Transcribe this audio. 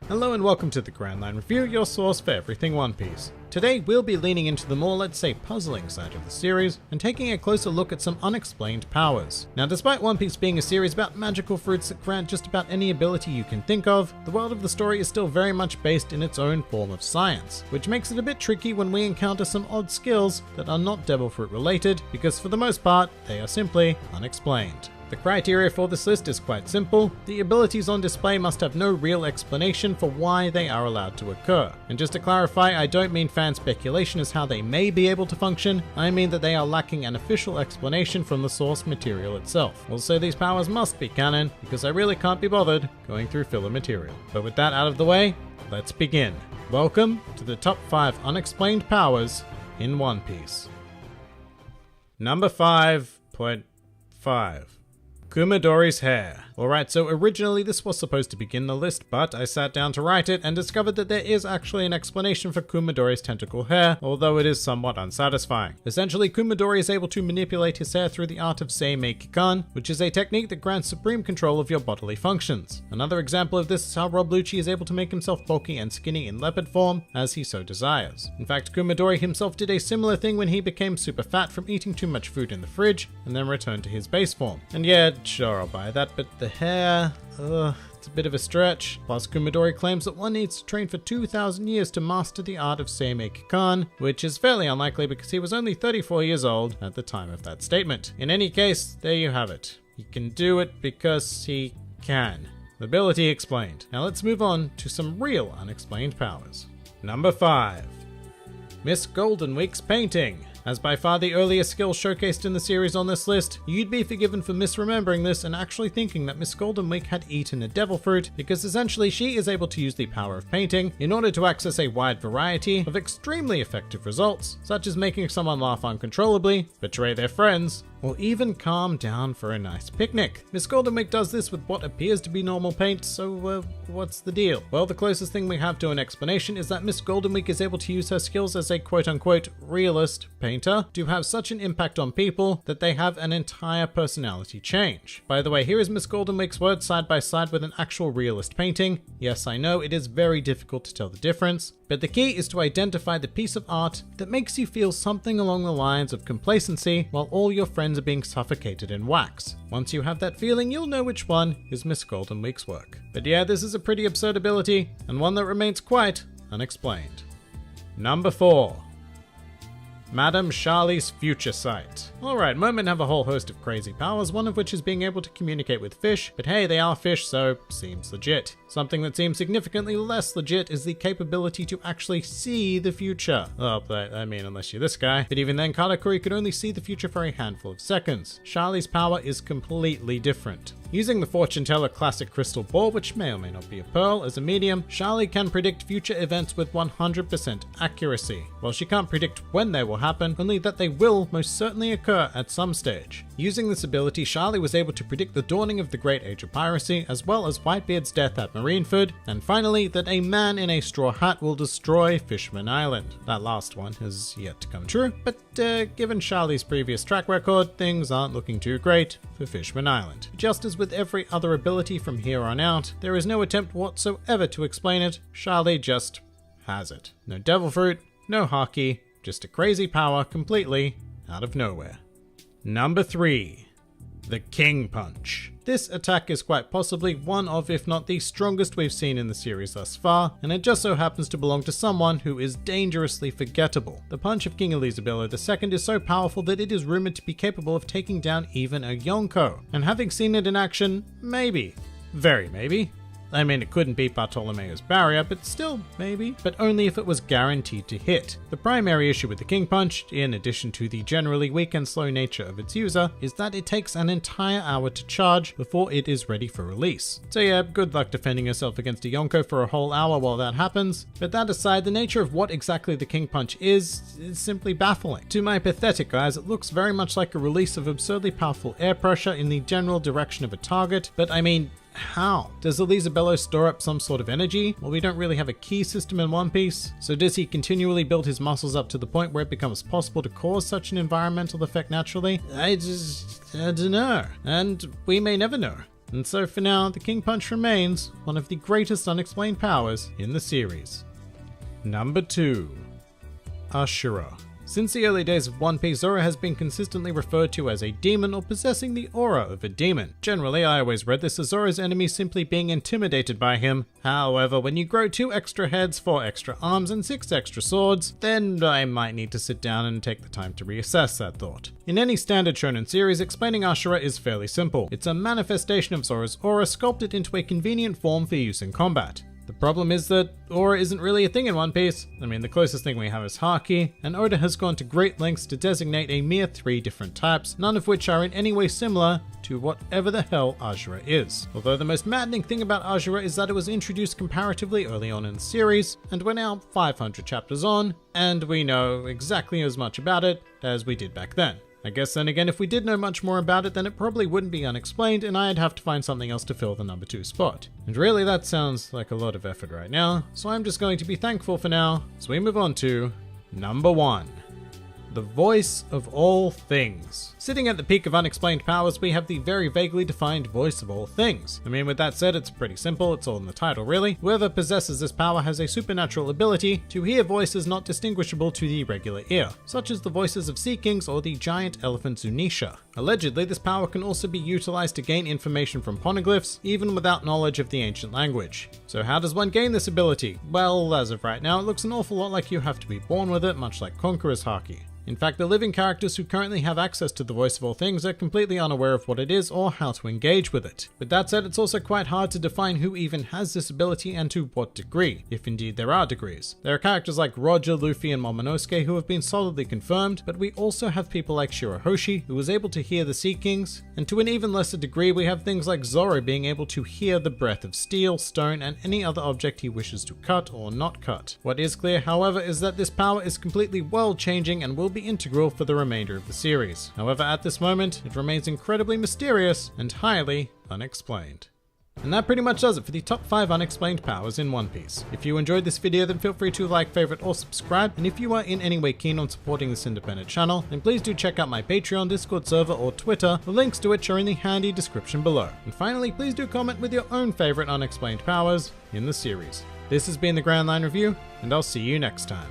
Hello and welcome to the Grand Line Review, your source for everything One Piece. Today we'll be leaning into the more, let's say, puzzling side of the series and taking a closer look at some unexplained powers. Now, despite One Piece being a series about magical fruits that grant just about any ability you can think of, the world of the story is still very much based in its own form of science, which makes it a bit tricky when we encounter some odd skills that are not devil fruit related, because for the most part, they are simply unexplained. The criteria for this list is quite simple. The abilities on display must have no real explanation for why they are allowed to occur. And just to clarify, I don't mean fan speculation as how they may be able to function, I mean that they are lacking an official explanation from the source material itself. Also, these powers must be canon, because I really can't be bothered going through filler material. But with that out of the way, let's begin. Welcome to the top 5 unexplained powers in One Piece. Number 5.5. Kumadori's hair. Alright, so originally this was supposed to begin the list, but I sat down to write it and discovered that there is actually an explanation for Kumadori's tentacle hair, although it is somewhat unsatisfying. Essentially, Kumadori is able to manipulate his hair through the art of Seimei-Kikan, which is a technique that grants supreme control of your bodily functions. Another example of this is how Rob Lucci is able to make himself bulky and skinny in leopard form, as he so desires. In fact, Kumadori himself did a similar thing when he became super fat from eating too much food in the fridge, and then returned to his base form. And yeah, sure, I'll buy that, but the hair, it's a bit of a stretch. Plus, Kumadori claims that one needs to train for 2,000 years to master the art of Seimei-Kikan, which is fairly unlikely because he was only 34 years old at the time of that statement. In any case, there you have it. He can do it because he can. Ability explained. Now let's move on to some real unexplained powers. Number 5. Miss Golden Week's painting. As by far the earliest skill showcased in the series on this list, you'd be forgiven for misremembering this and actually thinking that Miss Golden Week had eaten a devil fruit, because essentially she is able to use the power of painting in order to access a wide variety of extremely effective results, such as making someone laugh uncontrollably, betray their friends, or even calm down for a nice picnic. Miss Golden Week does this with what appears to be normal paint, so what's the deal? Well, the closest thing we have to an explanation is that Miss Golden Week is able to use her skills as a quote-unquote realist painter to have such an impact on people that they have an entire personality change. By the way, here is Miss Golden Week's words side by side with an actual realist painting. Yes, I know it is very difficult to tell the difference, but the key is to identify the piece of art that makes you feel something along the lines of complacency while all your friends are being suffocated in wax. Once you have that feeling, you'll know which one is Miss Golden Week's work. But yeah, this is a pretty absurd ability, and one that remains quite unexplained. Number 4. Madame Charlie's future sight. Alright, mermen have a whole host of crazy powers, one of which is being able to communicate with fish, but hey, they are fish, so seems legit. Something that seems significantly less legit is the capability to actually see the future. Oh, but I mean, unless you're this guy. But even then, Katakuri could only see the future for a handful of seconds. Charlie's power is completely different. Using the fortune teller classic crystal ball, which may or may not be a pearl, as a medium, Charlie can predict future events with 100% accuracy. While she can't predict when they will happen, only that they will most certainly occur at some stage. Using this ability, Charlie was able to predict the dawning of the Great Age of Piracy, as well as Whitebeard's death at Marineford, and finally, that a man in a straw hat will destroy Fishman Island. That last one has yet to come true, but given Charlie's previous track record, things aren't looking too great for Fishman Island. Just as with every other ability from here on out, there is no attempt whatsoever to explain it. Charlie just has it. No devil fruit, no haki, just a crazy power completely out of nowhere. Number 3. The King Punch. This attack is quite possibly one of, if not the strongest we've seen in the series thus far, and it just so happens to belong to someone who is dangerously forgettable. The punch of King Elizabeth II is so powerful that it is rumored to be capable of taking down even a Yonko, and having seen it in action, maybe. Very maybe. I mean, it couldn't beat Bartolomeo's barrier, but still, maybe. But only if it was guaranteed to hit. The primary issue with the King Punch, in addition to the generally weak and slow nature of its user, is that it takes an entire hour to charge before it is ready for release. So yeah, good luck defending yourself against a Yonko for a whole hour while that happens. But that aside, the nature of what exactly the King Punch is simply baffling. To my pathetic eyes, it looks very much like a release of absurdly powerful air pressure in the general direction of a target, but I mean, how? Does Elizabello store up some sort of energy? Well, we don't really have a key system in One Piece, so does he continually build his muscles up to the point where it becomes possible to cause such an environmental effect naturally? I don't know, and we may never know. And so for now, the King Punch remains one of the greatest unexplained powers in the series. Number 2. Ashura. Since the early days of One Piece, Zoro has been consistently referred to as a demon or possessing the aura of a demon. Generally, I always read this as Zoro's enemies simply being intimidated by him. However, when you grow 2 extra heads, 4 extra arms, and 6 extra swords, then I might need to sit down and take the time to reassess that thought. In any standard shonen series, explaining Ashura is fairly simple. It's a manifestation of Zoro's aura sculpted into a convenient form for use in combat. The problem is that aura isn't really a thing in One Piece. I mean, the closest thing we have is Haki, and Oda has gone to great lengths to designate a mere 3 different types, none of which are in any way similar to whatever the hell Ashura is. Although the most maddening thing about Ashura is that it was introduced comparatively early on in the series, and we're now 500 chapters on, and we know exactly as much about it as we did back then. I guess then again, if we did know much more about it, then it probably wouldn't be unexplained and I'd have to find something else to fill the number 2 spot. And really that sounds like a lot of effort right now, so I'm just going to be thankful for now as we move on to number 1. The voice of all things. Sitting at the peak of unexplained powers, we have the very vaguely defined voice of all things. I mean, with that said, it's pretty simple, it's all in the title really. Whoever possesses this power has a supernatural ability to hear voices not distinguishable to the regular ear, such as the voices of sea kings or the giant elephant Zunisha. Allegedly, this power can also be utilized to gain information from poneglyphs, even without knowledge of the ancient language. So how does one gain this ability? Well, as of right now, it looks an awful lot like you have to be born with it, much like Conqueror's Haki. In fact, the living characters who currently have access to the voice of all things are completely unaware of what it is or how to engage with it. With that said, it's also quite hard to define who even has this ability and to what degree, if indeed there are degrees. There are characters like Roger, Luffy, and Momonosuke who have been solidly confirmed, but we also have people like Shirahoshi, who was able to hear the Sea Kings, and to an even lesser degree we have things like Zoro being able to hear the breath of steel, stone, and any other object he wishes to cut or not cut. What is clear, however, is that this power is completely world-changing and will be integral for the remainder of the series. However, at this moment, it remains incredibly mysterious and highly unexplained. And that pretty much does it for the top 5 unexplained powers in One Piece. If you enjoyed this video, then feel free to like, favorite, or subscribe, and if you are in any way keen on supporting this independent channel, then please do check out my Patreon, Discord server, or Twitter, the links to which are in the handy description below. And finally, please do comment with your own favorite unexplained powers in the series. This has been the Grand Line Review, and I'll see you next time.